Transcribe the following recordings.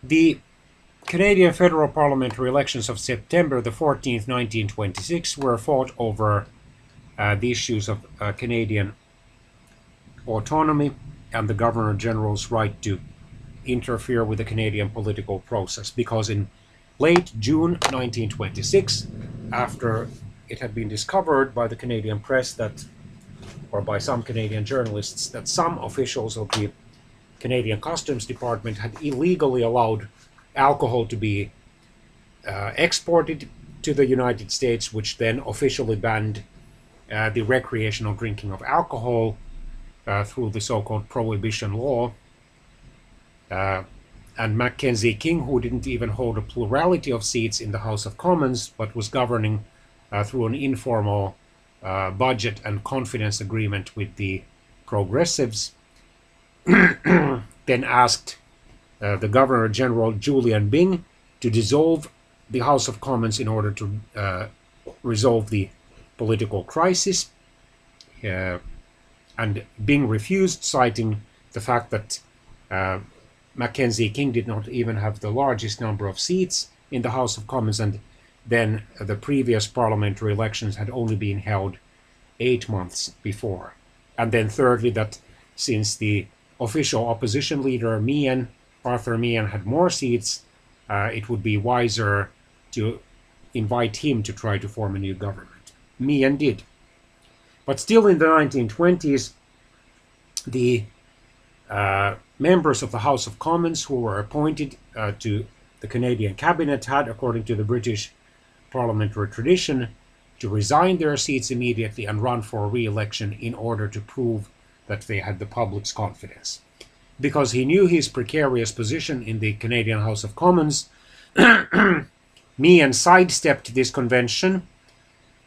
The Canadian federal parliamentary elections of September the 14th, 1926 were fought over the issues of Canadian autonomy and the Governor-General's right to interfere with the Canadian political process, because in late June 1926, after it had been discovered by the Canadian press that, or by some Canadian journalists, that some officials of the Canadian Customs Department had illegally allowed alcohol to be exported to the United States, which then officially banned the recreational drinking of alcohol through the so-called Prohibition Law. And Mackenzie King, who didn't even hold a plurality of seats in the House of Commons, but was governing through an informal budget and confidence agreement with the Progressives, then asked the Governor-General Julian Byng to dissolve the House of Commons in order to resolve the political crisis. And Byng refused, citing the fact that Mackenzie King did not even have the largest number of seats in the House of Commons, and then the previous parliamentary elections had only been held 8 months before. And then thirdly, that since the official opposition leader Arthur Meehan had more seats, it would be wiser to invite him to try to form a new government. Meehan did. But still in the 1920s, the members of the House of Commons who were appointed to the Canadian cabinet had, according to the British parliamentary tradition, to resign their seats immediately and run for re-election in order to prove that they had the public's confidence. Because he knew his precarious position in the Canadian House of Commons, Meehan sidestepped this convention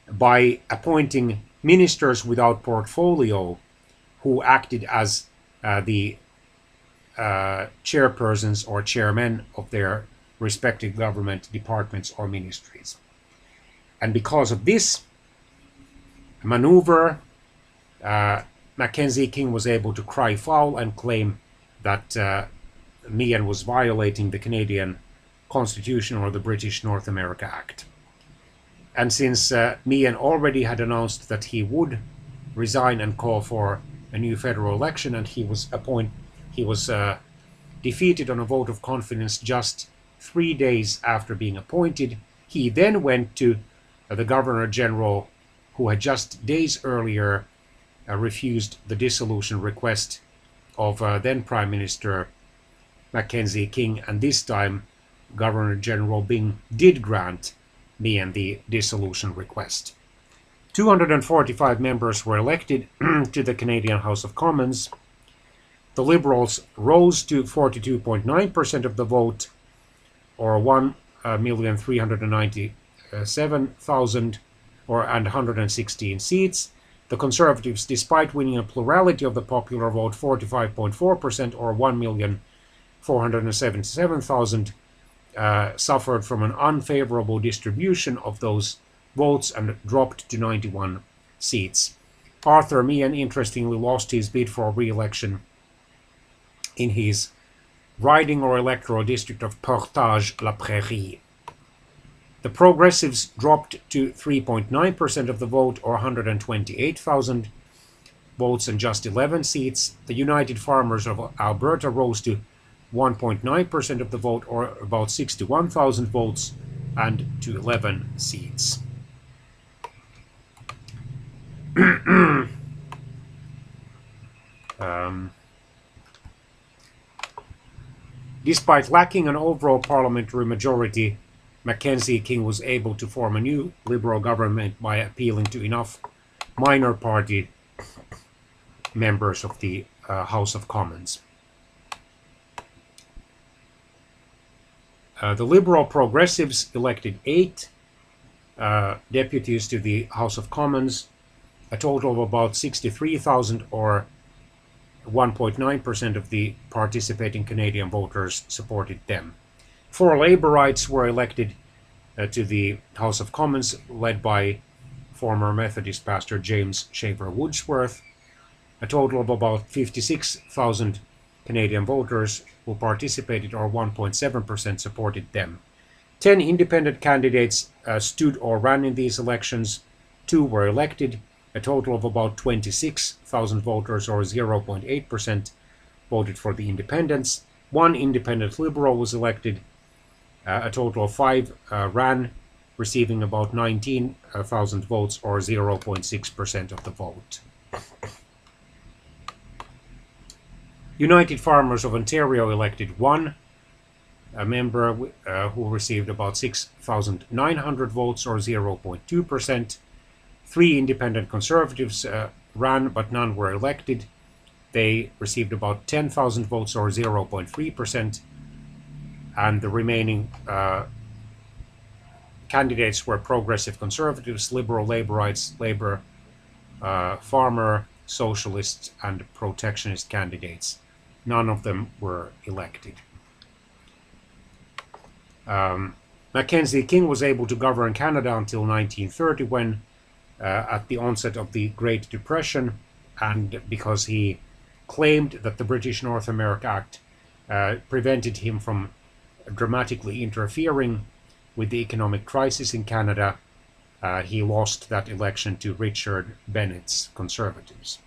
by appointing ministers without portfolio who acted as the chairpersons or chairmen of their respective government departments or ministries. And because of this maneuver, Mackenzie King was able to cry foul and claim that Meehan was violating the Canadian Constitution or the British North America Act. And since Meehan already had announced that he would resign and call for a new federal election, and he was defeated on a vote of confidence just 3 days after being appointed, he then went to the Governor-General, who had just days earlier refused the dissolution request of then Prime Minister Mackenzie King, and this time Governor-General Byng did grant Meehan the dissolution request. 245 members were elected to the Canadian House of Commons. The Liberals rose to 42.9% of the vote, or 1,397,000 and 116 seats. The Conservatives, despite winning a plurality of the popular vote, 45.4%, or 1,477,000, suffered from an unfavorable distribution of those votes and dropped to 91 seats. Arthur Meehan, interestingly, lost his bid for re-election in his riding or electoral district of Portage-la Prairie. The Progressives dropped to 3.9% of the vote, or 128,000 votes and just 11 seats. The United Farmers of Alberta rose to 1.9% of the vote, or about 61,000 votes, and to 11 seats. Despite lacking an overall parliamentary majority, Mackenzie King was able to form a new Liberal government by appealing to enough minor party members of the House of Commons. The Liberal Progressives elected 8 deputies to the House of Commons. A total of about 63,000, or 1.9% of the participating Canadian voters, supported them. 4 Labourites were elected to the House of Commons, led by former Methodist pastor James Shaver Woodsworth. A total of about 56,000 Canadian voters who participated, or 1.7%, supported them. 10 independent candidates stood or ran in these elections. 2 were elected. A total of about 26,000 voters, or 0.8%, voted for the independents. 1 independent Liberal was elected. A total of 5 ran, receiving about 19,000 votes, or 0.6% of the vote. United Farmers of Ontario elected 1 member who received about 6,900 votes, or 0.2%. 3 independent Conservatives ran, but none were elected. They received about 10,000 votes, or 0.3%. And the remaining candidates were Progressive Conservatives, Liberal Laborites, Labour, Farmer, Socialist, and Protectionist candidates. None of them were elected. Mackenzie King was able to govern Canada until 1930, when, at the onset of the Great Depression, and because he claimed that the British North America Act prevented him from dramatically interfering with the economic crisis in Canada, he lost that election to Richard Bennett's Conservatives.